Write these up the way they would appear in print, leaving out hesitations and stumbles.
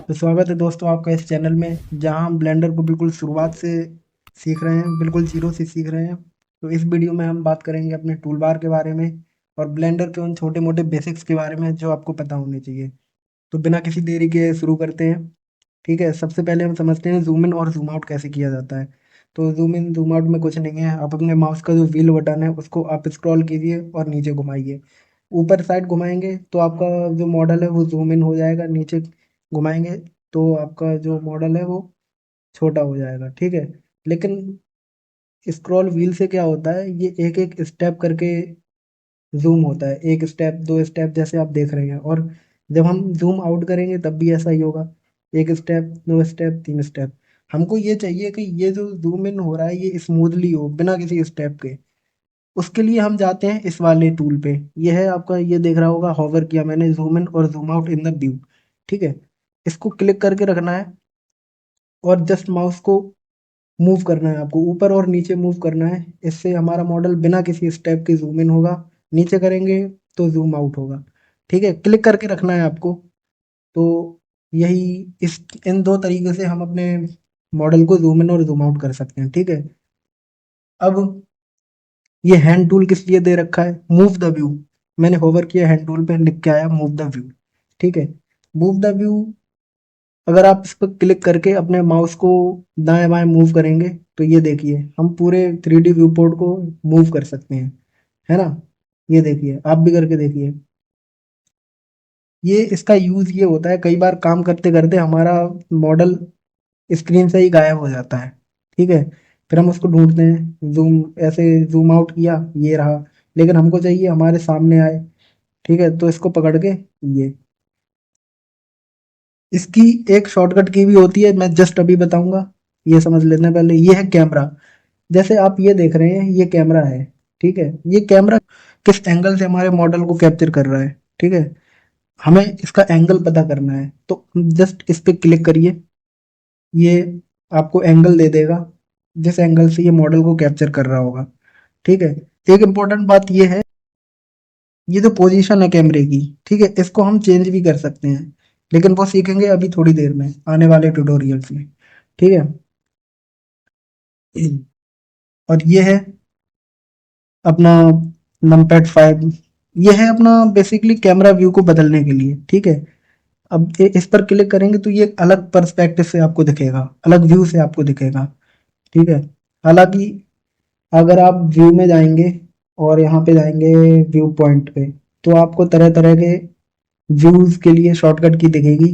तो स्वागत है दोस्तों आपका इस चैनल में, जहां हम ब्लेंडर को बिल्कुल शुरुआत से सीख रहे हैं, बिल्कुल जीरो से सीख रहे हैं। तो इस वीडियो में हम बात करेंगे अपने टूल बार के बारे में और ब्लेंडर के उन छोटे मोटे बेसिक्स के बारे में जो आपको पता होने चाहिए। तो बिना किसी देरी के शुरू करते हैं। ठीक है, सबसे पहले हम समझते हैं जूम इन और जूम आउट कैसे किया जाता है। तो जूम इन जूम आउट में कुछ नहीं है, आप अपने माउस का जो व्हील बटन है उसको आप स्क्रॉल कीजिए और नीचे घुमाइए। ऊपर साइड घुमाएंगे तो आपका जो मॉडल है वो जूम इन हो जाएगा, नीचे घुमाएंगे तो आपका जो मॉडल है वो छोटा हो जाएगा। ठीक है, लेकिन स्क्रॉल व्हील से क्या होता है, ये एक एक स्टेप करके जूम होता है, एक स्टेप दो स्टेप जैसे आप देख रहे हैं। और जब हम जूम आउट करेंगे तब भी ऐसा ही होगा, एक स्टेप दो स्टेप तीन स्टेप। हमको ये चाहिए कि ये जो जूम इन हो रहा है ये स्मूथली हो बिना किसी स्टेप के। उसके लिए हम जाते हैं इस वाले टूल पे। ये है आपका, ये देख रहा होगा, होवर किया मैंने, जूम इन और zoom out in the view. ठीक है, इसको क्लिक करके रखना है और जस्ट माउस को मूव करना है, आपको ऊपर और नीचे मूव करना है। इससे हमारा मॉडल बिना किसी स्टेप के जूम इन होगा, नीचे करेंगे तो जूम आउट होगा। ठीक है, क्लिक करके रखना है आपको। तो यही इस इन दो तरीके से हम अपने मॉडल को जूम इन और जूम आउट कर सकते हैं। ठीक है, अब ये हैंड टूल किस लिए दे रखा है, मूव द व्यू। मैंने होवर किया हैंड टूल पे, लिख के आया मूव द व्यू। ठीक है, मूव द व्यू, अगर आप इस पर क्लिक करके अपने माउस को दाएं बाएं मूव करेंगे तो ये देखिए हम पूरे 3D व्यू पोर्ट को मूव कर सकते हैं, है ना। ये देखिए, आप भी करके देखिए। ये इसका यूज ये होता है, कई बार काम करते करते हमारा मॉडल स्क्रीन से ही गायब हो जाता है। ठीक है, फिर हम उसको ढूंढते हैं, जूम ऐसे जूम आउट किया, ये रहा, लेकिन हमको चाहिए हमारे सामने आए। ठीक है, तो इसको पकड़ के ये, इसकी एक शॉर्टकट की भी होती है, मैं जस्ट अभी बताऊंगा। ये समझ लेते हैं पहले। ये है कैमरा, जैसे आप ये देख रहे हैं, ये कैमरा है। ठीक है, ये कैमरा किस एंगल से हमारे मॉडल को कैप्चर कर रहा है। ठीक है, हमें इसका एंगल पता करना है, तो जस्ट इस पे क्लिक करिए। ये आपको एंगल दे देगा जिस एंगल से ये मॉडल को कैप्चर कर रहा होगा। ठीक है, एक इम्पोर्टेंट बात ये है, ये जो पोजीशन है कैमरे की, ठीक है, इसको हम चेंज भी कर सकते हैं, लेकिन वो सीखेंगे अभी थोड़ी देर में आने वाले ट्यूटोरियल्स में। ठीक है, और ये है अपना नमपैड 5। ये है अपना बेसिकली कैमरा व्यू को बदलने के लिए। ठीक है, अब इस पर क्लिक करेंगे तो ये अलग पर्सपेक्टिव से आपको दिखेगा, अलग व्यू से आपको दिखेगा। ठीक है, हालांकि अगर आप व्यू में जाएंगे और यहाँ पे जाएंगे व्यू पॉइंट पे, तो आपको तरह तरह के व्यूज के लिए शॉर्टकट की दिखेगी।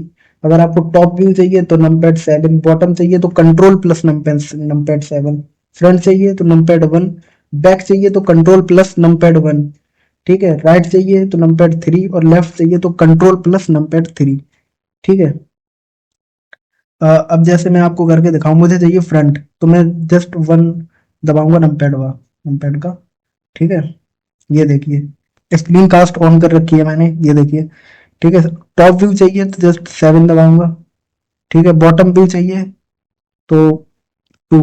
अगर आपको टॉप व्यू चाहिए तो नमपैड 7, बॉटम चाहिए तो कंट्रोल प्लस नमपैड 7, फ्रंट चाहिए तो नमपैड 1, बैक चाहिए तो कंट्रोल प्लस नमपैड 1। ठीक है, राइट चाहिए तो नमपैड 3 और लेफ्ट चाहिए तो कंट्रोल प्लस नमपैड 3। ठीक है, अब जैसे मैं आपको करके दिखाऊं, मुझे चाहिए फ्रंट, तो मैं जस्ट 1 दबाऊंगा नमपैड का। ठीक है, ये देखिए स्क्रीन कास्ट ऑन कर रखी है मैंने, ये देखिए। ठीक है, टॉप व्यू चाहिए तो जस्ट 7 दबाऊंगा। ठीक है, बॉटम व्यू चाहिए तो 2।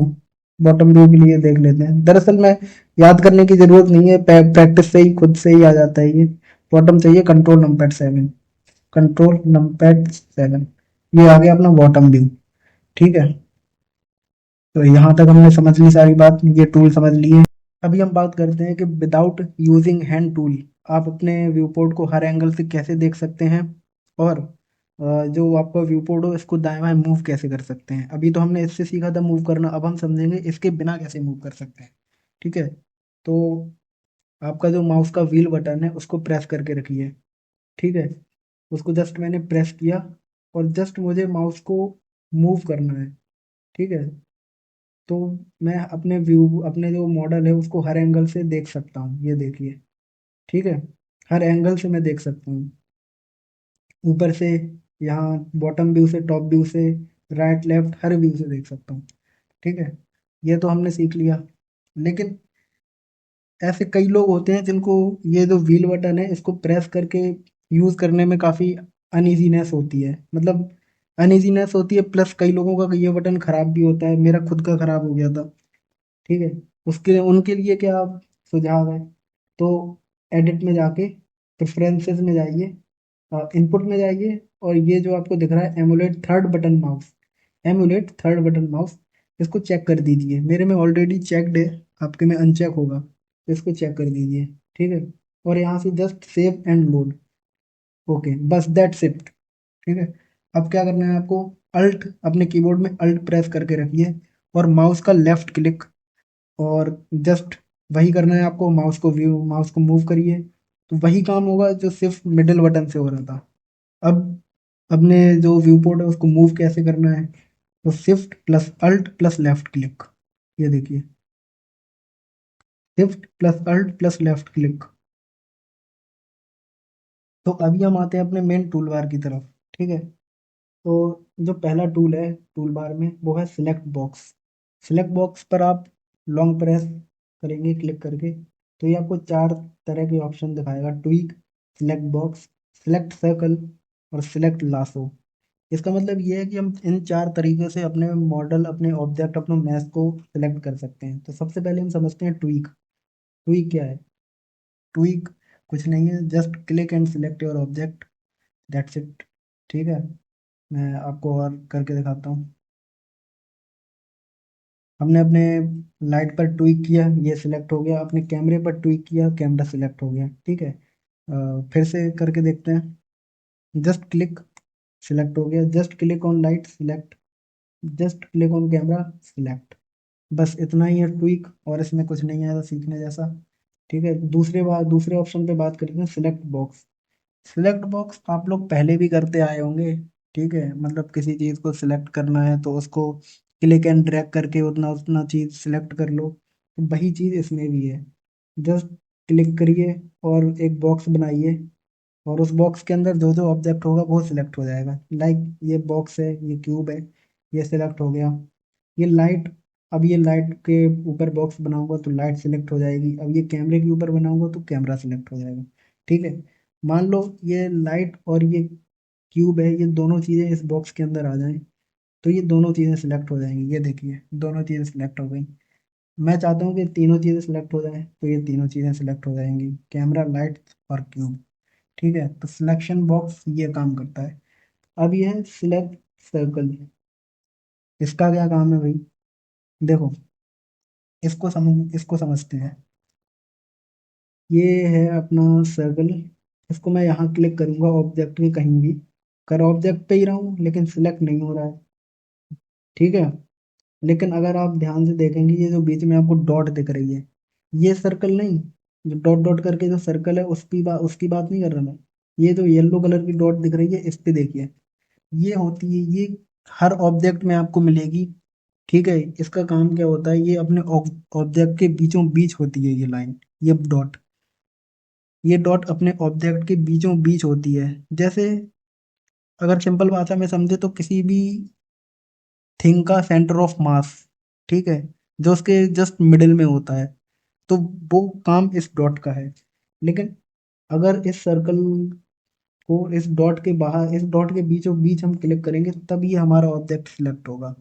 बॉटम व्यू के लिए देख लेते हैं, दरअसल मैं याद करने की जरूरत नहीं है, प्रैक्टिस से ही खुद से ही आ जाता है ये। बॉटम चाहिए कंट्रोल नंबर 7, कंट्रोल नंबर 7, ये आ गया अपना बॉटम व्यू। ठीक है, तो यहाँ तक हमने समझ ली सारी बात, ये टूल समझ लिए। अभी हम बात करते हैं कि विदाउट यूजिंग हैंड टूल आप अपने व्यू पोर्ट को हर एंगल से कैसे देख सकते हैं, और जो आपका व्यू पोर्ट हो इसको दाएं बाएं मूव कैसे कर सकते हैं। अभी तो हमने इससे सीखा था मूव करना, अब हम समझेंगे इसके बिना कैसे मूव कर सकते हैं। ठीक है, तो आपका जो माउस का व्हील बटन है उसको प्रेस करके रखिए। ठीक है, उसको जस्ट मैंने प्रेस किया और जस्ट मुझे माउस को मूव करना है। ठीक है, तो मैं अपने व्यू, अपने जो मॉडल है उसको हर एंगल से देख सकता हूँ, ये देखिए। ठीक है, हर एंगल से मैं देख सकता हूँ, ऊपर से, यहाँ बॉटम व्यू से, टॉप व्यू से, राइट लेफ्ट हर व्यू से देख सकता हूँ। ठीक है, ये तो हमने सीख लिया, लेकिन ऐसे कई लोग होते हैं जिनको ये जो व्हील बटन है इसको प्रेस करके यूज करने में काफी अनइजीनेस होती है, मतलब अनइजीनेस होती है, प्लस कई लोगों का ये बटन खराब भी होता है, मेरा खुद का खराब हो गया था। ठीक है, उसके उनके लिए क्या सुझाव है, तो एडिट में जाके प्रेफरेंसेस में जाइए, इनपुट में जाइए और ये जो आपको दिख रहा है emulate third button mouse, emulate third button mouse, इसको चेक कर दीजिए। मेरे में ऑलरेडी चेकड है, आपके में अनचेक होगा, तो इसको चेक कर दीजिए। ठीक है, और यहाँ से just save and load. Okay, बस दैट्स इट। ठीक है, अब क्या करना है आपको, अल्ट, अपने कीबोर्ड में अल्ट प्रेस करके रखिए और माउस का लेफ्ट क्लिक, और जस्ट वही करना है आपको, माउस को मूव करिए, तो वही काम होगा जो सिर्फ मिडिल बटन से हो रहा था। अब अपने जो व्यू पोर्ट है उसको मूव कैसे करना है, तो shift plus alt plus left click, ये देखिए, shift plus alt plus left click. तो अभी हम आते हैं अपने मेन टूल बार की तरफ। ठीक है, तो जो पहला टूल है टूल बार में वो है सिलेक्ट बॉक्स। सिलेक्ट बॉक्स पर आप लॉन्ग प्रेस करेंगे क्लिक करके, तो ये आपको चार तरह के ऑप्शन दिखाएगा, tweak, select box, select circle और सिलेक्ट लासो। इसका मतलब ये है कि हम इन चार तरीके से अपने मॉडल, अपने ऑब्जेक्ट, अपने मैश को सिलेक्ट कर सकते हैं। तो सबसे पहले हम समझते हैं ट्वीक। ट्वीक क्या है? ट्वीक कुछ नहीं है, just click and select your object, that's it. ठीक है, मैं आपको और करके दिखाता हूँ। हमने अपने लाइट पर ट्विक किया, ये सिलेक्ट हो गया, अपने कैमरे पर ट्विक किया, कैमरा सिलेक्ट हो गया। ठीक है, फिर से करके देखते हैं। जस्ट क्लिक, सिलेक्ट हो गया, just click on light, select, just click on camera, select. बस इतना ही है ट्विक, और इसमें कुछ नहीं है ऐसा सीखने जैसा। ठीक है, दूसरे ऑप्शन पे बात करते हैं, सिलेक्ट बॉक्स। सिलेक्ट बॉक्स आप लोग पहले भी करते आए होंगे। ठीक है, मतलब किसी चीज़ को सिलेक्ट करना है तो उसको क्लिक एंड ड्रैग करके उतना उतना चीज़ सिलेक्ट कर लो, तो वही चीज़ इसमें भी है। जस्ट क्लिक करिए और एक बॉक्स बनाइए, और उस बॉक्स के अंदर जो जो ऑब्जेक्ट होगा वो सिलेक्ट हो जाएगा। लाइक ये बॉक्स है, ये क्यूब है, ये सिलेक्ट हो गया। ये लाइट, अब ये लाइट के ऊपर बॉक्स बनाऊंगा तो लाइट सिलेक्ट हो जाएगी। अब ये कैमरे के ऊपर बनाऊंगा तो कैमरा सिलेक्ट हो जाएगा। ठीक है, मान लो ये लाइट और ये क्यूब है, ये दोनों चीज़ें इस बॉक्स के अंदर आ जाएं, तो ये दोनों चीज़ें सिलेक्ट हो जाएंगी। ये देखिए, दोनों चीज़ें सिलेक्ट हो गई। मैं चाहता हूँ कि तीनों चीज़ें सिलेक्ट हो जाएं, तो ये तीनों चीज़ें सिलेक्ट हो जाएंगी, कैमरा, लाइट और क्यूब। ठीक है, तो सिलेक्शन बॉक्स ये काम करता है। अब ये है सिलेक्ट सर्कल। इसका क्या काम है भाई? देखो, इसको समझते हैं। ये है अपना सर्कल, इसको मैं यहाँ क्लिक करूंगा ऑब्जेक्ट के कहीं भी, कर ऑब्जेक्ट पे ही रहा हूँ लेकिन सिलेक्ट नहीं हो रहा है। ठीक है, लेकिन अगर आप ध्यान से देखेंगे, ये जो बीच में आपको डॉट दिख रही है, ये सर्कल नहीं, जो डॉट डॉट करके जो सर्कल है उसकी बात नहीं कर रहा मैं। ये जो येलो कलर की डॉट दिख रही है, इस पे देखिए, ये होती है, ये हर ऑब्जेक्ट में आपको मिलेगी। ठीक है, इसका काम क्या होता है, ये अपने ऑब्जेक्ट के बीचों बीच होती है ये लाइन, ये डॉट, ये डॉट अपने ऑब्जेक्ट के बीचों बीच होती है। जैसे अगर सिंपल भाषा में समझे तो किसी भी थिंग का सेंटर ऑफ मास, ठीक है, जो उसके जस्ट मिडिल में होता है, तो वो काम इस डॉट का है। लेकिन अगर इस सर्कल को इस डॉट के बाहर, इस डॉट के बीचों बीच हम क्लिक करेंगे तब ये हमारा ऑब्जेक्ट सिलेक्ट होगा।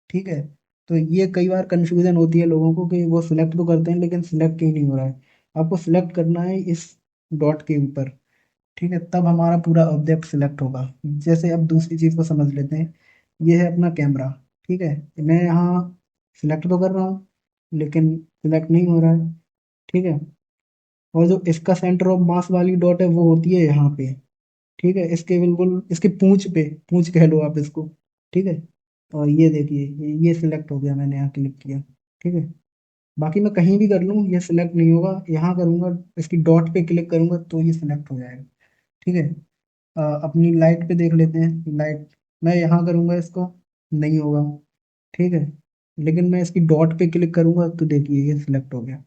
ठीक है, तो ये कई बार कंफ्यूजन होती है लोगों को कि वो सिलेक्ट तो करते हैं लेकिन सिलेक्ट ही नहीं हो रहा है। आपको सिलेक्ट करना है इस डॉट के ऊपर। ठीक है, तब हमारा पूरा ऑब्जेक्ट सिलेक्ट होगा। जैसे अब दूसरी चीज़ को समझ लेते हैं, ये है अपना कैमरा। ठीक है, मैं यहाँ सिलेक्ट तो कर रहा हूँ लेकिन सिलेक्ट नहीं हो रहा है। ठीक है, और जो इसका सेंटर ऑफ मास वाली डॉट है वो होती है यहाँ पे। ठीक है, इसके बिल्कुल इसके पूंछ पे, पूंछ कह लो आप इसको। ठीक है, और ये देखिए, ये सिलेक्ट हो गया, मैंने यहाँ क्लिक किया। ठीक है, बाकी मैं कहीं भी कर लूँ ये सिलेक्ट नहीं होगा, यहाँ करूँगा, इसकी डॉट पे क्लिक करूँगा तो ये सिलेक्ट हो जाएगा। ठीक है, अपनी लाइट पे देख लेते हैं। लाइट, मैं यहाँ करूँगा इसको, नहीं होगा। ठीक है, लेकिन मैं इसकी डॉट पे क्लिक करूँगा तो देखिए ये सिलेक्ट हो गया।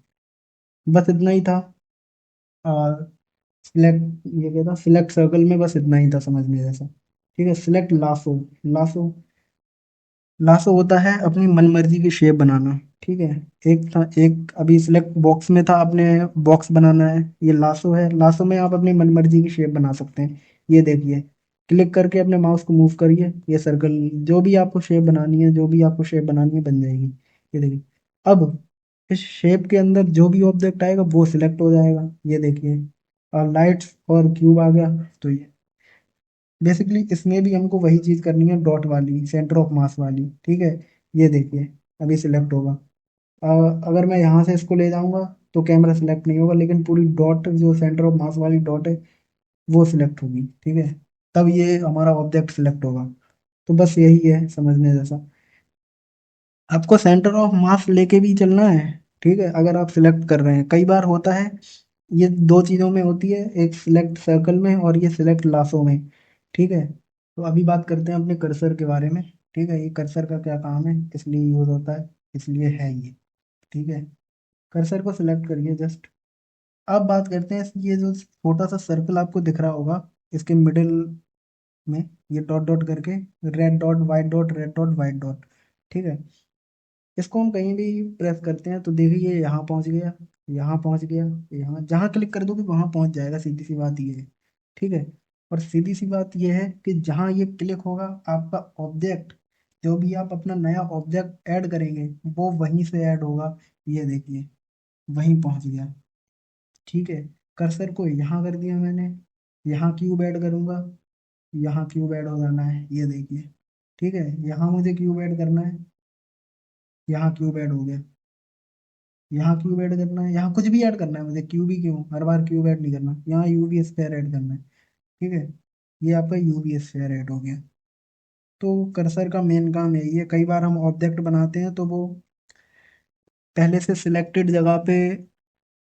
बस इतना ही था। सिलेक्ट, ये क्या था, सिलेक्ट सर्कल में बस इतना ही था समझने जैसा। ठीक है, सिलेक्ट लासो। लासो, लासो होता है अपनी मनमर्जी की शेप बनाना। ठीक है, एक था, एक अभी सिलेक्ट बॉक्स में था, अपने बॉक्स बनाना है, ये लासो है। लासो में आप अपनी मनमर्जी की शेप बना सकते हैं। ये देखिए, क्लिक करके अपने माउस को मूव करिए, ये सर्कल, जो भी आपको शेप बनानी है, जो भी आपको शेप बनानी है बन जाएगी। ये देखिए, अब इस शेप के अंदर जो भी ऑब्जेक्ट आएगा वो सिलेक्ट हो जाएगा। ये देखिए, और लाइट्स और क्यूब आ गया, तो ये बेसिकली इसमें भी हमको वही चीज़ करनी है, डॉट वाली, सेंटर ऑफ मास वाली, ठीक है। ये देखिए अभी सिलेक्ट होगा। अगर मैं यहाँ से इसको ले जाऊंगा तो कैमरा सिलेक्ट नहीं होगा, लेकिन पूरी डॉट जो सेंटर ऑफ मास वाली डॉट है वो सिलेक्ट होगी, ठीक है। तब ये हमारा ऑब्जेक्ट सिलेक्ट होगा। तो बस यही है समझने जैसा। आपको सेंटर ऑफ मास लेके भी चलना है, ठीक है। अगर आप सिलेक्ट कर रहे हैं, कई बार होता है ये दो चीज़ों में होती है, एक सिलेक्ट सर्कल में और ये सिलेक्ट लासो में, ठीक है। तो अभी बात करते हैं अपने कर्सर के बारे में, ठीक है। ये कर्सर का क्या काम है, किस लिए यूज होता है, इसलिए है ये, ठीक है। कर्सर को सिलेक्ट करिए जस्ट। अब बात करते हैं ये जो छोटा सा सर्कल आपको दिख रहा होगा, इसके मिडिल में ये डॉट डॉट करके, red dot white dot, red dot white dot, ठीक है। इसको हम कहीं भी प्रेस करते हैं तो देखिए यहाँ पहुंच गया, यहाँ पहुंच गया, यहाँ जहाँ क्लिक कर दोगे वहां पहुंच जाएगा, सीधी सी बात ये है, ठीक है। और सीधी सी बात ये है कि जहाँ ये क्लिक होगा आपका ऑब्जेक्ट, जो भी आप अपना नया ऑब्जेक्ट ऐड करेंगे वो वहीं से ऐड होगा। ये देखिए वहीं पहुंच गया, ठीक है। कर्सर को यहाँ कर दिया मैंने, यहाँ क्यूब ऐड करूंगा, यहाँ क्यूब ऐड हो जाना है, ये देखिए, ठीक है। यहाँ मुझे क्यूब ऐड करना है, यहाँ क्यूब ऐड हो गया। यहाँ क्यूब ऐड करना है, यहाँ कुछ भी ऐड करना है मुझे, क्यूब ही क्यों, हर बार क्यूब ऐड नहीं करना, यहाँ यूवी स्फीयर ऐड करना है, ठीक है। ये आपका यूवी स्फीयर ऐड हो गया। तो कर्सर का मेन काम यही है, कई बार हम ऑब्जेक्ट बनाते हैं तो वो पहले से सिलेक्टेड जगह पे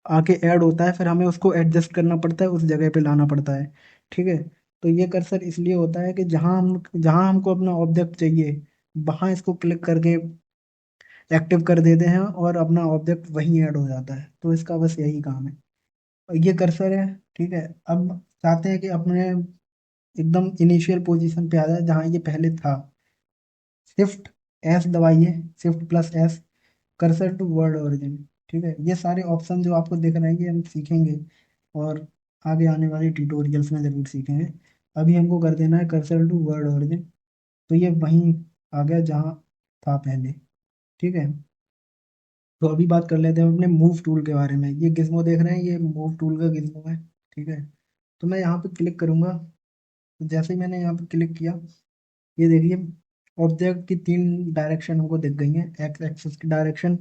आके ऐड होता है, फिर हमें उसको एडजस्ट करना पड़ता है, उस जगह पे लाना पड़ता है, ठीक है। तो ये कर्सर इसलिए होता है कि जहाँ हमको अपना ऑब्जेक्ट चाहिए वहाँ इसको क्लिक करके एक्टिव कर देते हैं और अपना ऑब्जेक्ट वहीं ऐड हो जाता है। तो इसका बस यही काम है। ये कर्सर है, ठीक है। अब चाहते हैं कि अपने एकदम इनिशियल पोजीशन पे आ जाए जहाँ ये पहले था। शिफ्ट एस दबाइए, shift plus S, cursor to world origin, ठीक है। ये सारे ऑप्शन जो आपको दिख रहे हैं ये हम सीखेंगे और आगे आने वाले ट्यूटोरियल्स में जरूर सीखेंगे। अभी हमको कर देना है कर्सर टू वर्ड ओरिजिन, तो ये वहीं आ गया जहाँ था पहले, ठीक है। तो अभी बात कर लेते हैं अपने मूव टूल के बारे में। ये गिज्मो देख रहे हैं, ये मूव टूल का गिज्मो है, ठीक है। तो मैं यहाँ पे क्लिक करूंगा, तो जैसे ही मैंने यहाँ पे क्लिक किया, ये देखिए ऑब्जेक्ट की तीन डायरेक्शन हमको दिख गई हैं, एक्स एक्सिस की डायरेक्शन,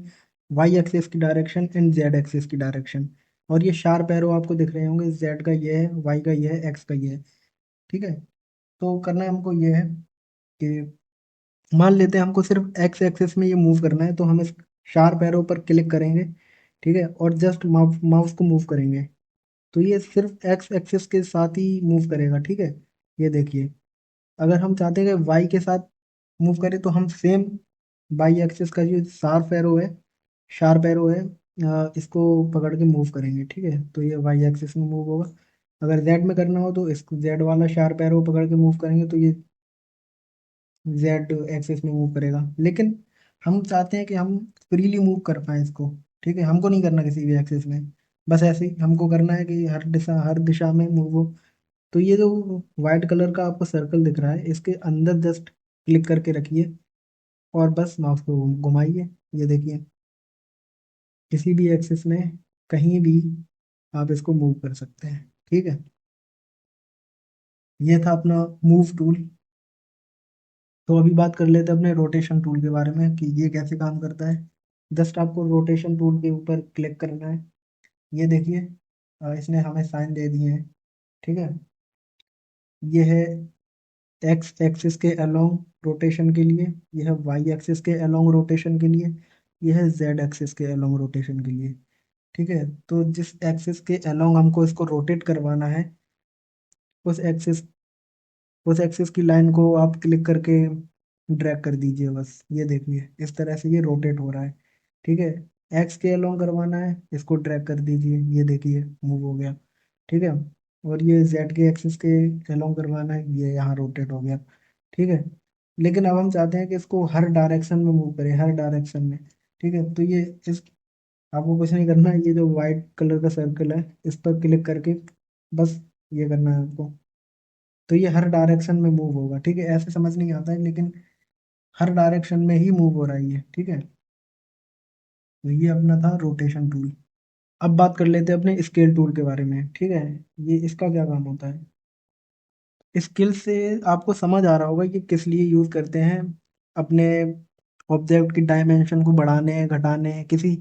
वाई एक्सिस की डायरेक्शन एंड जेड एक्सिस की डायरेक्शन। और ये शार्प एरो आपको दिख रहे होंगे, जेड का ये है, वाई का ये है, एक्स का ये है, ठीक है। तो करना है हमको ये है कि मान लेते हैं हमको सिर्फ एक्स एक्सिस में ये मूव करना है, तो हम इस शार्प एरो पर क्लिक करेंगे, ठीक है, और जस्ट माउस को मूव करेंगे तो ये सिर्फ एक्स एक्सिस के साथ ही मूव करेगा, ठीक है। ये देखिए अगर हम चाहते हैं कि वाई के साथ मूव करें तो हम सेम वाई एक्सिस का जो शार्प एरो है, इसको पकड़ के मूव करेंगे, ठीक है। तो ये वाई एक्सिस में मूव होगा। अगर जेड में करना हो तो इसको जेड वाला शार्प एरो पकड़ के मूव करेंगे तो ये जेड एक्सिस में मूव करेगा। लेकिन हम चाहते हैं कि हम फ्रीली मूव कर पाए इसको, ठीक है। हमको नहीं करना किसी भी एक्सिस में, बस ऐसे ही हमको करना है कि हर दिशा में मूव हो। तो ये जो व्हाइट कलर का आपको सर्कल दिख रहा है इसके अंदर जस्ट क्लिक करके रखिए और बस माउस को घुमाइए, ये देखिए किसी भी एक्सिस में कहीं भी आप इसको मूव कर सकते हैं, ठीक है। ये था अपना मूव टूल। तो अभी बात कर लेते हैं अपने रोटेशन टूल के बारे में कि ये कैसे काम करता है। जस्ट आपको रोटेशन टूल के ऊपर क्लिक करना है। ये देखिए इसने हमें साइन दे दिए हैं, ठीक है। ये है एक्स एक्सिस के अलोंग रोटेशन के लिए, यह वाई एक्सिस के अलोंग रोटेशन के लिए, यह है जेड एक्सिस के अलोंग रोटेशन के लिए, ठीक है। तो जिस एक्सिस के अलोंग हमको इसको रोटेट करवाना है उस एक्सिस उस एक्सिस की लाइन को आप क्लिक करके ड्रैग कर दीजिए, बस ये देखिए इस तरह से ये रोटेट हो रहा है, ठीक है। एक्स के अलोंग करवाना है, इसको ड्रैग कर दीजिए, ये देखिए मूव हो गया, ठीक है। और ये जेड के एक्सिस के अलोंग करवाना है, ये यहाँ रोटेट हो गया, ठीक है। लेकिन अब हम चाहते हैं कि इसको हर डायरेक्शन में मूव करें, हर डायरेक्शन में, ठीक है। तो ये इस आपको कुछ नहीं करना है, ये जो व्हाइट कलर का सर्कल है इस पर क्लिक करके बस ये करना है आपको। तो ये हर डायरेक्शन में मूव होगा, ठीक है। ऐसे समझ नहीं आता है लेकिन हर डायरेक्शन में ही मूव हो रहा है ये, ठीक है। तो ये अपना था रोटेशन टूल। अब बात कर लेते हैं अपने स्केल टूल के बारे में, ठीक है। ये इसका क्या काम होता है। स्किल से आपको समझ आ रहा होगा कि किस लिए यूज करते हैं। अपने ऑब्जेक्ट की डायमेंशन को बढ़ाने घटाने, किसी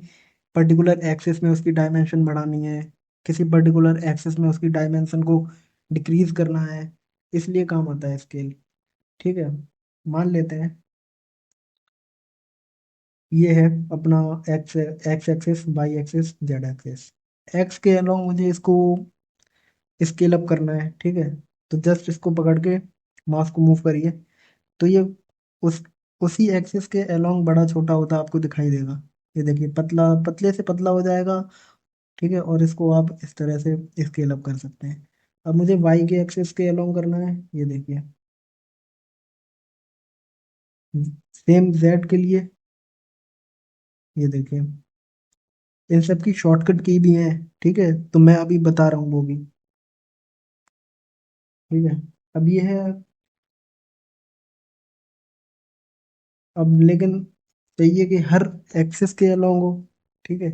पर्टिकुलर एक्सिस में उसकी डायमेंशन बढ़ानी है, किसी पर्टिकुलर एक्सिस में उसकी डायमेंशन को डिक्रीज करना है, इसलिए काम आता है स्केल। ठीक है, मान लेते हैं ये है अपना X X axis, Y axis, Z axis. X के अलोंग मुझे इसको स्केल अप करना है। ठीक है, तो जस्ट इसको पकड़ के माउस को मूव करिए, तो ये उस उसी एक्सिस के अलोंग बड़ा छोटा होता आपको दिखाई देगा। ये देखिए, पतला पतले से पतला हो जाएगा। ठीक है, और इसको आप इस तरह से स्केल अप कर सकते हैं। अब मुझे वाई के एक्सिस के अलोंग करना है, ये देखिए। सेम जेड के लिए, ये देखिए, इन सब की शॉर्टकट की भी है। ठीक है, तो मैं अभी बता रहा हूँ वो भी। ठीक है, अब ये है। अब लेकिन चाहिए कि हर एक्सिस के अलोंग हो। ठीक है,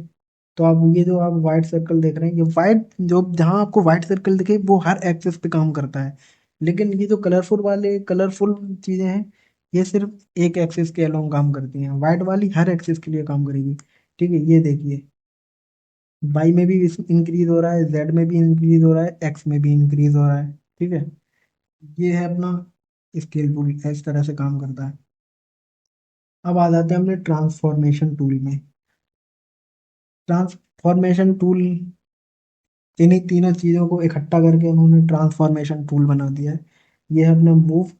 तो आप ये जो आप व्हाइट सर्कल देख रहे हैं, ये व्हाइट जो जहां आपको व्हाइट सर्कल दिखे वो हर एक्सिस पे काम करता है। लेकिन ये जो कलरफुल चीजें हैं, ये सिर्फ एक एक्सिस के अलोंग काम करती हैं। व्हाइट वाली हर एक्सिस के लिए काम करेगी। ठीक है, ये देखिए, वाई में भी इंक्रीज हो रहा है, जेड में भी इंक्रीज हो रहा है, एक्स में भी इंक्रीज हो रहा है। ठीक है, ये है अपना स्केल टूल, इस तरह से काम करता है। अब आ जाते हैं अपने ट्रांसफॉर्मेशन टूल में। ट्रांसफॉर्मेशन टूल, इन्हीं तीनों चीजों को इकट्ठा करके उन्होंने ट्रांसफॉर्मेशन टूल बना दिया है। ये है अपना मूव,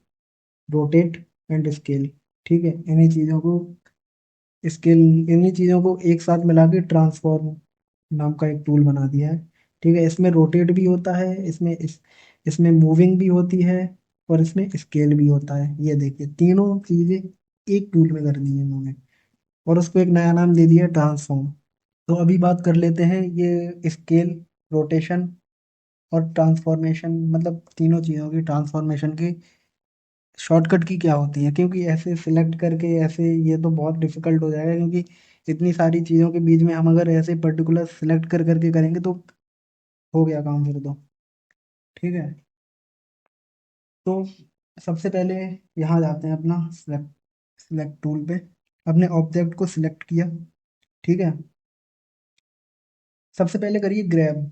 रोटेट एंड स्केल। ठीक है, इन्हीं चीजों को एक साथ मिला के ट्रांसफॉर्म नाम का एक टूल बना दिया है। ठीक है, इसमें रोटेट भी होता है, इसमें मूविंग भी होती है, और इसमें स्केल भी होता है। ये देखिए, तीनों चीजें एक टूल में कर दी है इन्होंने, और उसको एक नया नाम दे दिया, ट्रांसफॉर्म। तो अभी बात कर लेते हैं ये स्केल, रोटेशन और ट्रांसफॉर्मेशन, मतलब तीनों चीज़ों की ट्रांसफॉर्मेशन की शॉर्टकट की क्या होती है। क्योंकि ऐसे सिलेक्ट करके ऐसे ये तो बहुत डिफिकल्ट हो जाएगा, क्योंकि इतनी सारी चीज़ों के बीच में हम अगर ऐसे पर्टिकुलर सिलेक्ट कर करके करेंगे तो हो गया काम फिर तो। ठीक है, तो सबसे पहले यहाँ जाते हैं अपना सिलेक्ट सिलेक्ट टूल पे। अपने ऑब्जेक्ट को सिलेक्ट किया। ठीक है, सबसे पहले करिए ग्रैब।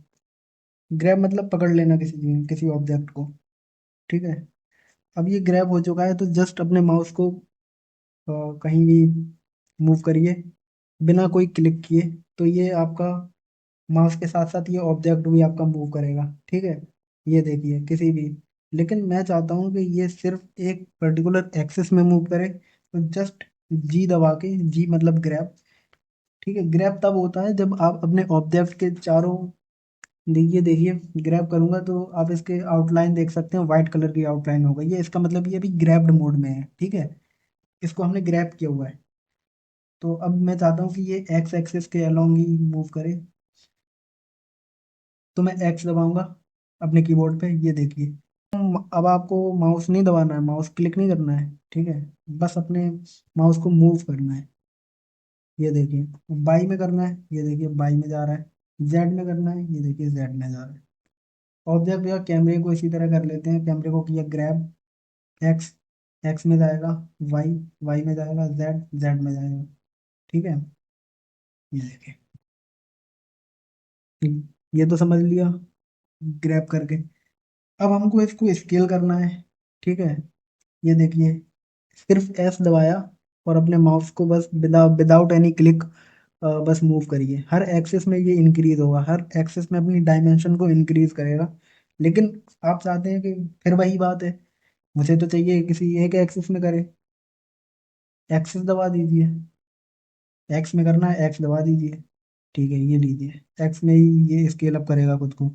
ग्रैब मतलब पकड़ लेना किसी ऑब्जेक्ट को। ठीक है, अब ये ग्रैब हो चुका है, तो जस्ट अपने माउस को कहीं भी मूव करिए बिना कोई क्लिक किए, तो ये आपका माउस के साथ साथ ये ऑब्जेक्ट भी आपका मूव करेगा। ठीक है, ये देखिए किसी भी, लेकिन मैं चाहता हूँ कि ये सिर्फ एक पर्टिकुलर एक्सिस में मूव करे, तो जस्ट जी दबा के, जी मतलब ग्रैब। ठीक है, ग्रैब तब होता है जब आप अपने ऑब्जेक्ट के चारों, देखिए देखिए, ग्रैब करूंगा तो आप इसके आउटलाइन देख सकते हैं, व्हाइट कलर की आउटलाइन हो गई है, इसका मतलब ये अभी ग्रैब्ड मोड में है। ठीक है, इसको हमने ग्रैब किया हुआ है। तो अब मैं चाहता हूँ कि ये एक्स एक्सिस के अलोंग ही मूव करे, तो मैं एक्स दबाऊंगा अपने कीबोर्ड पे। ये देखिए, अब आपको माउस नहीं दबाना है, माउस क्लिक नहीं करना है। ठीक है, बस अपने माउस को मूव करना है। ये देखिए, बाई में करना है, ये देखिए बाई में जा रहा है। जेड में करना है, ये देखिए जेड में जा रहा है। ऑब्जेक्ट या कैमरे को इसी तरह कर लेते हैं। कैमरे को किया ग्रैब, एक्स एक्स में जाएगा, वाई वाई में जाएगा, जेड जेड में जाएगा। ठीक है, ये देखिए, ये तो समझ लिया ग्रैब करके। अब हमको इसको स्केल करना है। ठीक है, ये देखिए, सिर्फ एस दबाया और अपने माउस को बस विदाउट एनी क्लिक बस मूव करिए। हर एक्सिस में ये इंक्रीज होगा, हर एक्सिस में अपनी डायमेंशन को इंक्रीज करेगा। लेकिन आप चाहते हैं कि, फिर वही बात है, मुझे तो चाहिए किसी एक एक्सिस में करे। एक्सिस दबा दीजिए, एक्स में करना है, एक्स दबा दीजिए। ठीक है, ये लीजिए, एक्स में ही ये स्केल अप करेगा खुद को।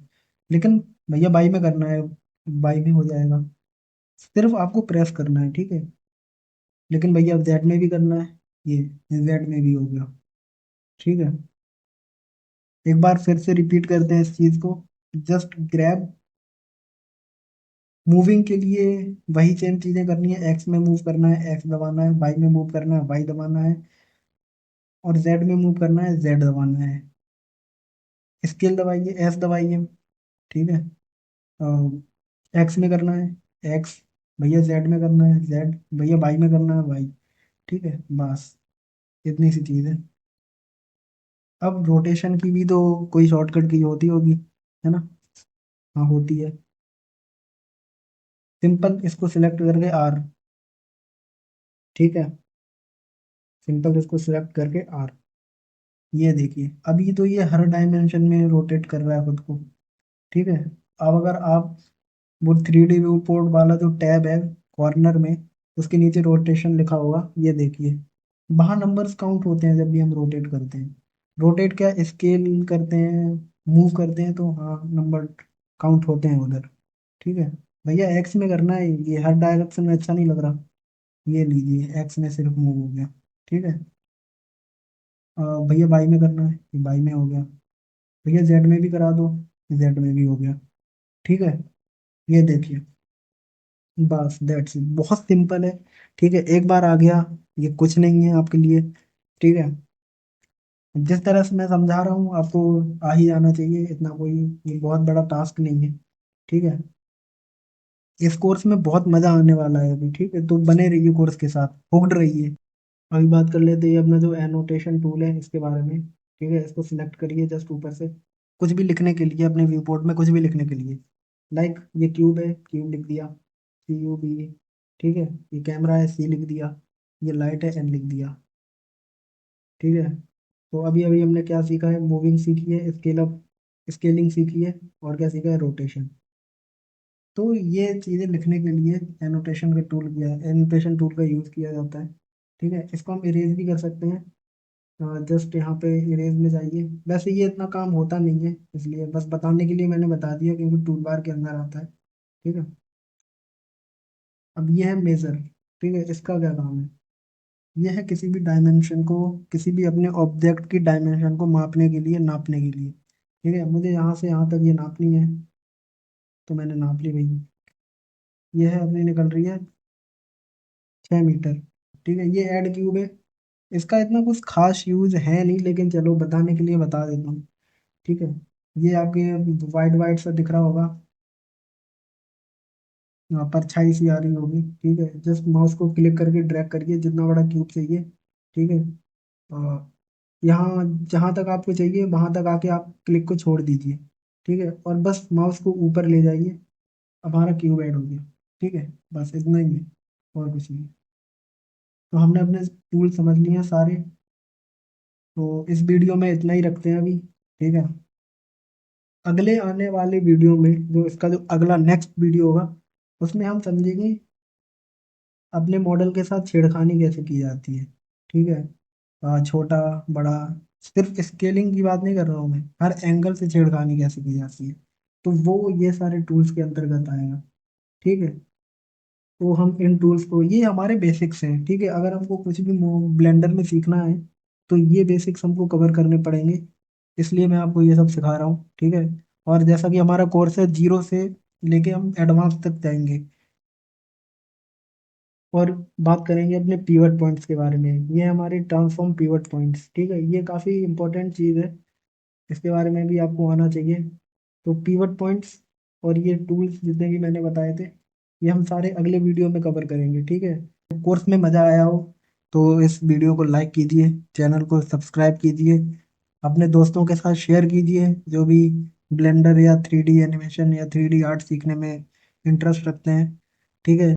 लेकिन भैया बाई में करना है, बाई में हो जाएगा, सिर्फ आपको प्रेस करना है। ठीक है, लेकिन भैया जेड में भी करना है, ये जेड में भी हो गया। ठीक है, एक बार फिर से रिपीट करते हैं इस चीज को। जस्ट ग्रैब, मूविंग के लिए वही सेम चीजें करनी है। एक्स में मूव करना है, एक्स दबाना है, वाई में मूव करना है, वाई दबाना है, और जेड में मूव करना है, जेड दबाना है। स्केल दबाइए, एस दबाइए। ठीक है, एक्स में करना है, एक्स, भैया जेड में करना है जेड, भैया वाई में करना है वाई। ठीक है, बस इतनी सी चीज़ है। अब रोटेशन की भी तो कोई शॉर्टकट की होती होगी, है ना? हाँ होती है। सिंपल इसको सिलेक्ट करके आर। ठीक है, सिंपल इसको सिलेक्ट करके आर। ये देखिए अभी तो ये हर डायमेंशन में रोटेट कर रहा है खुद को। ठीक है, अब अगर आप वो 3D व्यू पोर्ट वाला जो टैब है कॉर्नर में, उसके नीचे रोटेशन लिखा होगा, ये देखिए वहाँ नंबर्स काउंट होते हैं जब भी हम रोटेट करते हैं। रोटेट क्या, स्केल करते हैं, मूव करते हैं, तो हाँ नंबर काउंट होते हैं उधर। ठीक है, भैया एक्स में करना है, ये हर डायरेक्शन में अच्छा नहीं लग रहा। ये लीजिए एक्स में सिर्फ मूव हो गया। ठीक है, भैया बाई में करना है, ये बाई में हो गया। भैया जेड में भी करा दो, जेड में भी हो गया। ठीक है, ये देखिए बस दैट्स इट, बहुत सिंपल है। ठीक है, एक बार आ गया, ये कुछ नहीं है आपके लिए। ठीक है, जिस तरह से मैं समझा रहा हूँ आपको आ ही जाना चाहिए, इतना कोई ये बहुत बड़ा टास्क नहीं है। ठीक है, इस कोर्स में बहुत मजा आने वाला है अभी। ठीक है, तो बने रहिए कोर्स के साथ, हुक्ड रहिए। अभी बात कर लेते हैं अपना जो एनोटेशन टूल है इसके बारे में। ठीक है, इसको सिलेक्ट करिए जस्ट ऊपर से, कुछ भी लिखने के लिए अपने व्यू पोर्ट में, कुछ भी लिखने के लिए। लाइक ये क्यूब है, क्यूब लिख दिया, CUB। ठीक है, ये कैमरा है, C लिख दिया, ये लाइट है, N लिख दिया। ठीक है, तो अभी अभी हमने क्या सीखा है, मूविंग सीखी है, स्केल अप, स्केलिंग सीखी है, और क्या सीखा है, रोटेशन। तो ये चीज़ें लिखने के लिए एनोटेशन का टूल किया है, एनोटेशन टूल का यूज़ किया जाता है। ठीक है, इसको हम इरेज भी कर सकते हैं। जस्ट यहाँ पे इरेज में जाइए, वैसे ये इतना काम होता नहीं है, इसलिए बस बताने के लिए मैंने बता दिया, क्योंकि टूल बार के अंदर आता है। ठीक है, अब ये है मेजर। ठीक है, इसका क्या काम है, ये है किसी भी डायमेंशन को, किसी भी अपने ऑब्जेक्ट की डायमेंशन को मापने के लिए, नापने के लिए। ठीक है, मुझे यहाँ से यहाँ तक ये नापनी है, तो मैंने नाप ली भाई। ये है अपनी निकल रही है 6 मीटर। ठीक है, ये ऐड क्यूब है, इसका इतना कुछ खास यूज है नहीं, लेकिन चलो बताने के लिए बता देता हूँ। ठीक है, ये आपके वाइट वाइट सा दिख रहा होगा, यहाँ परछाई सी आ रही होगी। ठीक है, जस्ट माउस को क्लिक करके ड्रैग करिए जितना बड़ा क्यूब चाहिए। ठीक है, और यहाँ जहाँ तक आपको चाहिए वहां तक आके आप क्लिक को छोड़ दीजिए। ठीक है, और बस माउस को ऊपर ले जाइए, अब हमारा क्यूब ऐड हो गया। ठीक है, बस इतना ही है, और कुछ नहीं। तो हमने अपने टूल समझ लिए हैं सारे, तो इस वीडियो में इतना ही रखते हैं अभी। ठीक है, अगले आने वाले वीडियो में, जो इसका जो अगला नेक्स्ट वीडियो होगा, उसमें हम समझेंगे अपने मॉडल के साथ छेड़खानी कैसे की जाती है। ठीक है, छोटा, बड़ा, सिर्फ स्केलिंग की बात नहीं कर रहा हूँ मैं, हर एंगल से छेड़खानी कैसे की जाती है, तो वो ये सारे टूल्स के अंतर्गत आएगा। ठीक है, तो हम इन टूल्स को, ये हमारे बेसिक्स हैं। ठीक है, अगर हमको कुछ भी ब्लेंडर में सीखना है, तो ये बेसिक्स हमको कवर करने पड़ेंगे, इसलिए मैं आपको ये सब सिखा रहा हूँ। ठीक है, और जैसा कि हमारा कोर्स है, जीरो से लेके हम एडवांस तक जाएंगे। और बात करेंगे अपने पीवट पॉइंट्स के बारे में, ये हमारे ट्रांसफॉर्म पीवट पॉइंट्स। ठीक है, ये काफ़ी इंपॉर्टेंट चीज़ है, इसके बारे में भी आपको आना चाहिए। तो पीवट पॉइंट्स और ये टूल्स जितने भी मैंने बताए थे, ये हम सारे अगले वीडियो में कवर करेंगे। ठीक है, कोर्स में मज़ा आया हो तो इस वीडियो को लाइक कीजिए, चैनल को सब्सक्राइब कीजिए, अपने दोस्तों के साथ शेयर कीजिए जो भी ब्लेंडर या 3D एनिमेशन या 3D आर्ट सीखने में इंटरेस्ट रखते हैं। ठीक है।